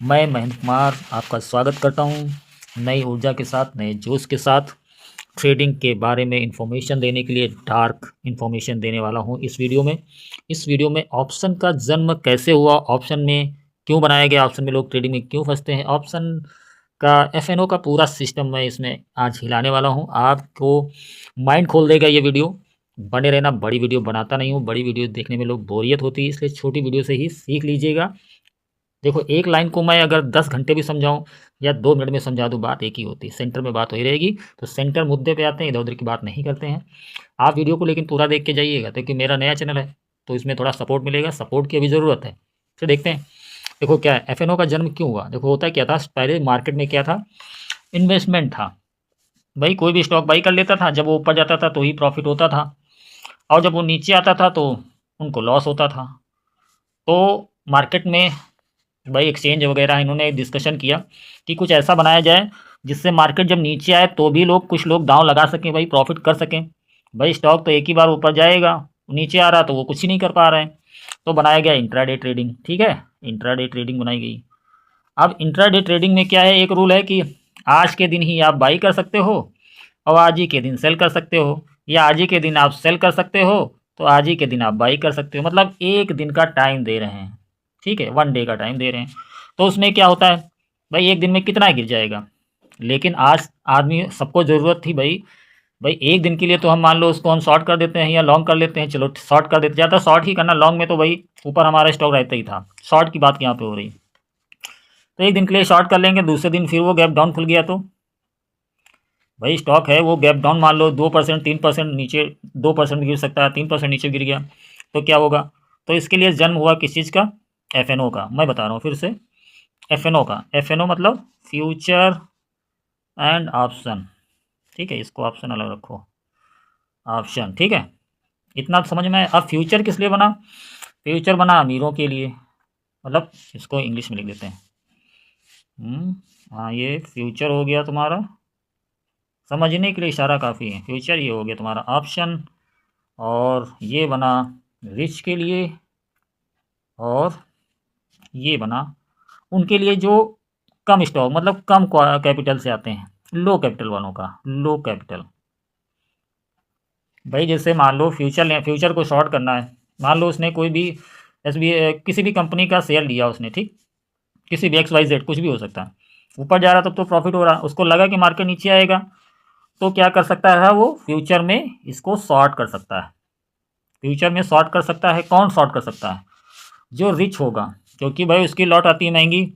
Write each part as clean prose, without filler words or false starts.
मैं महेंद्र कुमार आपका स्वागत करता हूं नई ऊर्जा के साथ, नए जोश के साथ ट्रेडिंग के बारे में इन्फॉर्मेशन देने के लिए डार्क इन्फॉर्मेशन देने वाला हूं इस वीडियो में ऑप्शन का जन्म कैसे हुआ, ऑप्शन में क्यों बनाया गया, ऑप्शन में लोग ट्रेडिंग में क्यों फंसते हैं, ऑप्शन का एफएनओ का पूरा सिस्टम मैं इसमें आज हिलाने वाला हूं। आपको माइंड खोल देगा ये वीडियो। बने रहना, बड़ी वीडियो बनाता नहीं हूँ, बड़ी वीडियो देखने में लोग बोरियत होती है, इसलिए छोटी वीडियो से ही सीख लीजिएगा। देखो, एक लाइन को मैं अगर 10 घंटे भी समझाऊँ या 2 मिनट में समझा दूँ, बात एक ही होती है, सेंटर में बात हो ही रहेगी। तो सेंटर मुद्दे पे आते हैं, इधर-उधर की बात नहीं करते हैं। आप वीडियो को लेकिन पूरा देख के जाइएगा, क्योंकि मेरा नया चैनल है, तो इसमें थोड़ा सपोर्ट मिलेगा, सपोर्ट की अभी ज़रूरत है। फिर देखते हैं। देखो क्या है, एफएनओ का जन्म क्यों हुआ? देखो होता क्या था, पहले मार्केट में क्या था, इन्वेस्टमेंट था। भाई कोई भी स्टॉक बाई कर लेता था, जब वो ऊपर जाता था तो ही प्रॉफिट होता था, और जब वो नीचे आता था तो उनको लॉस होता था। तो मार्केट में भाई एक्सचेंज वगैरह इन्होंने डिस्कशन किया कि कुछ ऐसा बनाया जाए जिससे मार्केट जब नीचे आए तो भी कुछ लोग दांव लगा सकें, भाई प्रॉफिट कर सकें। भाई स्टॉक तो एक ही बार ऊपर जाएगा, नीचे आ रहा तो वो कुछ ही नहीं कर पा रहे हैं। तो बनाया गया इंट्राडे ट्रेडिंग। ठीक है, इंट्राडे ट्रेडिंग बनाई गई। अब इंट्राडे ट्रेडिंग में क्या है, एक रूल है कि आज के दिन ही आप बाई कर सकते हो और आज ही के दिन सेल कर सकते हो, या आज ही के दिन आप सेल कर सकते हो तो आज ही के दिन आप बाई कर सकते हो। मतलब एक दिन का टाइम दे रहे हैं, ठीक है, 1 डे का टाइम दे रहे हैं। तो उसमें क्या होता है, भाई एक दिन में कितना गिर जाएगा। लेकिन आज आदमी सबको ज़रूरत थी भाई, भाई एक दिन के लिए तो हम मान लो उसको हम शॉर्ट कर देते हैं या लॉन्ग कर लेते हैं। चलो शॉर्ट कर देते, ज़्यादा शॉर्ट ही करना, लॉन्ग में तो भाई ऊपर हमारा स्टॉक रहता ही था। शॉर्ट की बात यहाँ पे हो रही। तो एक दिन के लिए शॉर्ट कर लेंगे, दूसरे दिन फिर वो गैप डाउन खुल गया तो भाई स्टॉक है वो गैप डाउन, मान लो 2% 3% नीचे, 2% गिर सकता है, 3% नीचे गिर गया तो क्या होगा। तो इसके लिए जन्म हुआ किस चीज़ का, एफएनओ का। मैं बता रहा हूँ फिर से, एफएनओ का। एफएनओ मतलब फ्यूचर एंड ऑप्शन। ठीक है, इसको ऑप्शन अलग रखो, ऑप्शन। ठीक है, इतना समझ में। अब फ्यूचर किस लिए बना, फ्यूचर बना अमीरों के लिए। मतलब इसको इंग्लिश में लिख देते हैं। हाँ, ये फ्यूचर हो गया तुम्हारा, समझने के लिए इशारा काफ़ी है। फ्यूचर ये हो गया तुम्हारा ऑप्शन, और ये बना रिच के लिए, और ये बना उनके लिए जो कम स्टॉक, मतलब कम कैपिटल से आते हैं, लो कैपिटल वालों का, लो कैपिटल। भाई जैसे मान लो फ्यूचर को शॉर्ट करना है, मान लो उसने कोई भी किसी भी कंपनी का शेयर लिया उसने, ठीक, किसी भी XYZ, कुछ भी हो सकता है। ऊपर जा रहा तब तो प्रॉफिट हो रहा, उसको लगा कि मार्केट नीचे आएगा, तो क्या कर सकता है वो, फ्यूचर में इसको शॉर्ट कर सकता है। फ्यूचर में शॉर्ट कर सकता है, कौन शॉर्ट कर सकता है, जो रिच होगा, क्योंकि भाई उसकी लॉट आती है महंगी।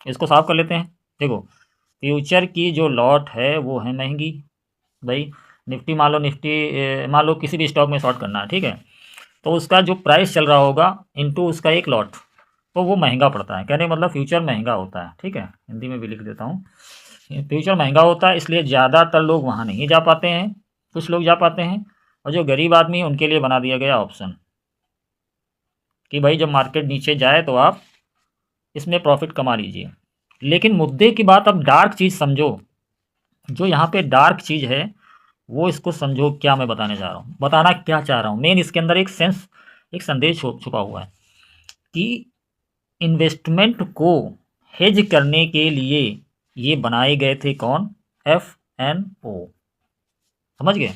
इसको साफ कर लेते हैं। देखो, फ्यूचर की जो लॉट है वो है महंगी। भाई निफ्टी, मान लो निफ्टी, मान लो किसी भी स्टॉक में शॉर्ट करना है, ठीक है, तो उसका जो प्राइस चल रहा होगा इनटू उसका एक लॉट, तो वो महंगा पड़ता है। कहने का मतलब फ्यूचर महंगा होता है। ठीक है, हिंदी में भी लिख देता हूँ, फ्यूचर महंगा होता है, इसलिए ज़्यादातर लोग वहाँ नहीं जा पाते हैं, कुछ लोग जा पाते हैं, और जो गरीब आदमी है उनके लिए बना दिया गया ऑप्शन कि भाई जब मार्केट नीचे जाए तो आप इसमें प्रॉफिट कमा लीजिए। लेकिन मुद्दे की बात, अब डार्क चीज़ समझो, जो यहाँ पे डार्क चीज़ है वो इसको समझो। क्या मैं बताने जा रहा हूँ, बताना क्या चाह रहा हूँ, मेन इसके अंदर एक संदेश छुपा हुआ है कि इन्वेस्टमेंट को हेज करने के लिए ये बनाए गए थे कौन, एफएनओ। समझ गए,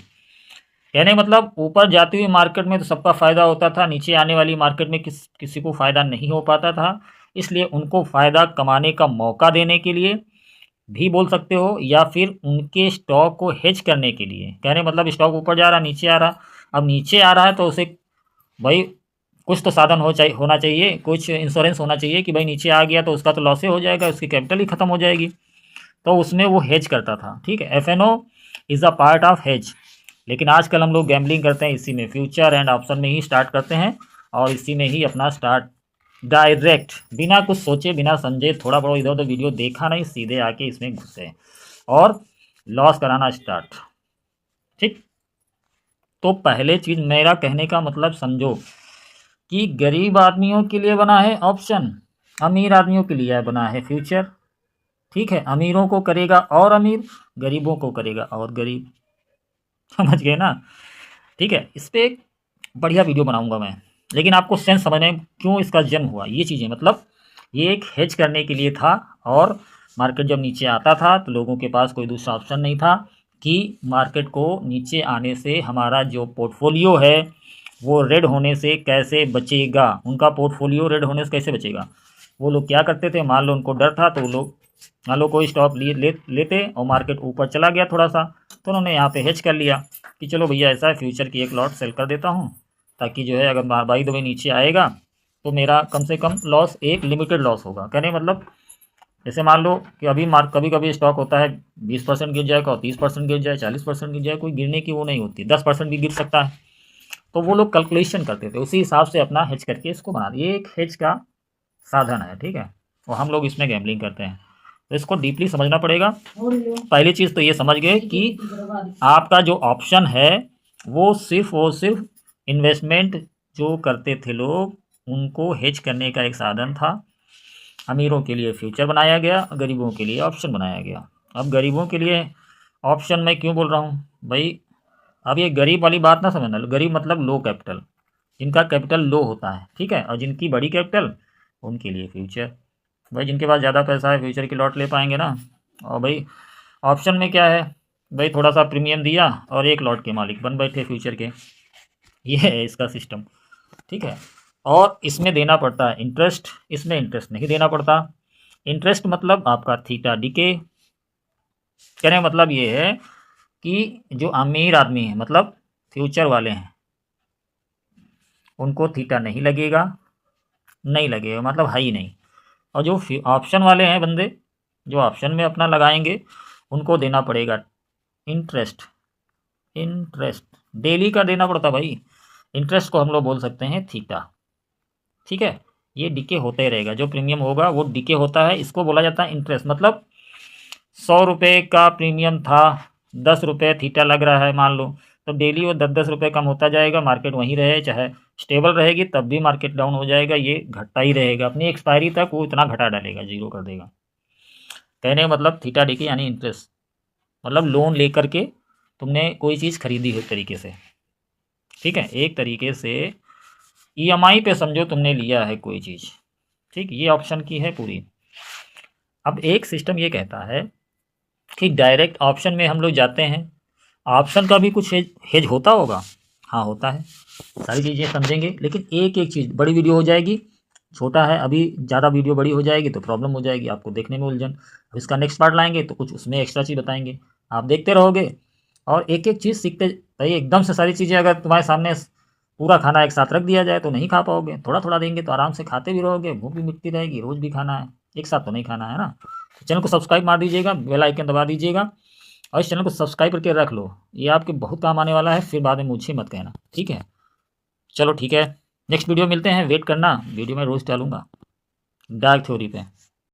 कहने का मतलब ऊपर जाती हुई मार्केट में तो सबका फ़ायदा होता था, नीचे आने वाली मार्केट में किसी को फ़ायदा नहीं हो पाता था। इसलिए उनको फ़ायदा कमाने का मौका देने के लिए भी बोल सकते हो, या फिर उनके स्टॉक को हेज करने के लिए। कहने का मतलब स्टॉक ऊपर जा रहा, नीचे आ रहा, अब नीचे आ रहा है तो उसे भाई कुछ तो साधन होना चाहिए, कुछ इंश्योरेंस होना चाहिए कि भाई नीचे आ गया तो उसका तो लॉस ही हो जाएगा, उसकी कैपिटल ही ख़त्म हो जाएगी। तो उसमें वो हेज करता था। ठीक है, F&O is a part of hedge. लेकिन आजकल हम लोग गैम्बलिंग करते हैं इसी में, फ्यूचर एंड ऑप्शन में ही स्टार्ट करते हैं, और इसी में ही अपना स्टार्ट डायरेक्ट, बिना कुछ सोचे बिना समझे, थोड़ा बड़ा इधर उधर वीडियो देखा नहीं, सीधे आके इसमें घुसे और लॉस कराना स्टार्ट। ठीक, तो पहले चीज़ मेरा कहने का मतलब समझो कि गरीब आदमियों के लिए बना है ऑप्शन, अमीर आदमियों के लिए बना है फ्यूचर। ठीक है, अमीरों को करेगा और अमीर, गरीबों को करेगा और गरीब। समझ गए ना। ठीक है, इस पर एक बढ़िया वीडियो बनाऊंगा मैं, लेकिन आपको सेंस समझने में क्यों इसका जन्म हुआ, ये चीज़ें मतलब ये एक हेज करने के लिए था, और मार्केट जब नीचे आता था तो लोगों के पास कोई दूसरा ऑप्शन नहीं था कि मार्केट को नीचे आने से हमारा जो पोर्टफोलियो है वो रेड होने से कैसे बचेगा। उनका पोर्टफोलियो रेड होने से कैसे बचेगा, वो लोग क्या करते थे, मान लो उनको डर था तो वो लोग मान लो कोई स्टॉप लेते और मार्केट ऊपर चला गया थोड़ा सा, तो उन्होंने यहाँ पे हेज कर लिया कि चलो भैया ऐसा है, फ्यूचर की एक लॉट सेल कर देता हूँ, ताकि जो है अगर बाई द वे नीचे आएगा तो मेरा कम से कम लॉस एक लिमिटेड लॉस होगा। कहने मतलब जैसे मान लो कि अभी कभी कभी स्टॉक होता है 20% गिर जाएगा और 30% गिर जाए, 40% गिर जाए, कोई गिरने की वो नहीं होती, 10% भी गिर सकता है। तो वो लोग कैलकुलेशन करते थे, उसी हिसाब से अपना हेज करके इसको बना दिए। एक हेज का साधन है, ठीक है, और हम लोग इसमें गैम्बलिंग करते हैं, तो इसको डीपली समझना पड़ेगा। पहली चीज़ तो ये समझ गए कि आपका जो ऑप्शन है वो सिर्फ इन्वेस्टमेंट जो करते थे लोग उनको हेज करने का एक साधन था। अमीरों के लिए फ्यूचर बनाया गया, गरीबों के लिए ऑप्शन बनाया गया। अब गरीबों के लिए ऑप्शन मैं क्यों बोल रहा हूँ भाई, अब ये गरीब वाली बात ना समझना, गरीब मतलब लो कैपिटल, जिनका कैपिटल लो होता है, ठीक है, और जिनकी बड़ी कैपिटल उनके लिए फ्यूचर। भाई जिनके पास ज़्यादा पैसा है फ्यूचर की लॉट ले पाएंगे ना। और भाई ऑप्शन में क्या है भाई, थोड़ा सा प्रीमियम दिया और एक लॉट के मालिक बन बैठे फ्यूचर के, ये है इसका सिस्टम, ठीक है। और इसमें देना पड़ता है इंटरेस्ट, इसमें इंटरेस्ट नहीं देना पड़ता। इंटरेस्ट मतलब आपका थीटा डीके, कहने का मतलब ये है कि जो अमीर आदमी है मतलब फ्यूचर वाले हैं उनको थीटा नहीं लगेगा, नहीं लगेगा मतलब है ही नहीं। और जो ऑप्शन वाले हैं बंदे जो ऑप्शन में अपना लगाएंगे उनको देना पड़ेगा इंटरेस्ट। इंटरेस्ट डेली का देना पड़ता भाई, इंटरेस्ट को हम लोग बोल सकते हैं थीटा, ठीक है। ये डिके होता ही रहेगा, जो प्रीमियम होगा वो डिके होता है, इसको बोला जाता है इंटरेस्ट। मतलब 100 रुपये का प्रीमियम था, 10 रुपये थीटा लग रहा है मान लो, तो डेली वो 10-10 रुपये कम होता जाएगा, मार्केट वहीं रहे चाहे स्टेबल रहेगी तब भी मार्केट डाउन हो जाएगा, ये घटता ही रहेगा, अपनी एक्सपायरी तक वो इतना घटा डालेगा, जीरो कर देगा। कहने का मतलब थीटा डिके यानी इंटरेस्ट, मतलब लोन लेकर के तुमने कोई चीज़ खरीदी है एक तरीके से, ठीक है, एक तरीके से ईएमआई पे समझो तुमने लिया है कोई चीज़, ठीक, ये ऑप्शन की है पूरी। अब एक सिस्टम ये कहता है कि डायरेक्ट ऑप्शन में हम लोग जाते हैं, ऑप्शन का भी कुछ हेज होता होगा, हाँ होता है, सारी चीज़ें समझेंगे, लेकिन एक एक चीज़ बड़ी वीडियो हो जाएगी, छोटा है अभी, ज़्यादा वीडियो बड़ी हो जाएगी तो प्रॉब्लम हो जाएगी आपको देखने में उलझन। अब इसका नेक्स्ट पार्ट लाएंगे तो कुछ उसमें एक्स्ट्रा चीज़ बताएंगे, आप देखते रहोगे और एक एक चीज़ सीखते। भाई एकदम से सारी चीज़ें अगर तुम्हारे सामने पूरा खाना एक साथ रख दिया जाए तो नहीं खा पाओगे, थोड़ा थोड़ा देंगे तो आराम से खाते भी रहोगे, भूख भी मिटती रहेगी, रोज़ भी खाना है, एक साथ तो नहीं खाना है ना। तो चैनल को सब्सक्राइब मार दीजिएगा, बेल आइकन दबा दीजिएगा और इस चैनल को सब्सक्राइब करके रख लो, ये आपके बहुत काम आने वाला है, फिर बाद में मुझे मत कहना, ठीक है। चलो ठीक है, नेक्स्ट वीडियो मिलते हैं, वेट करना, वीडियो में रोज़ डालूंगा डार्क थ्योरी पे।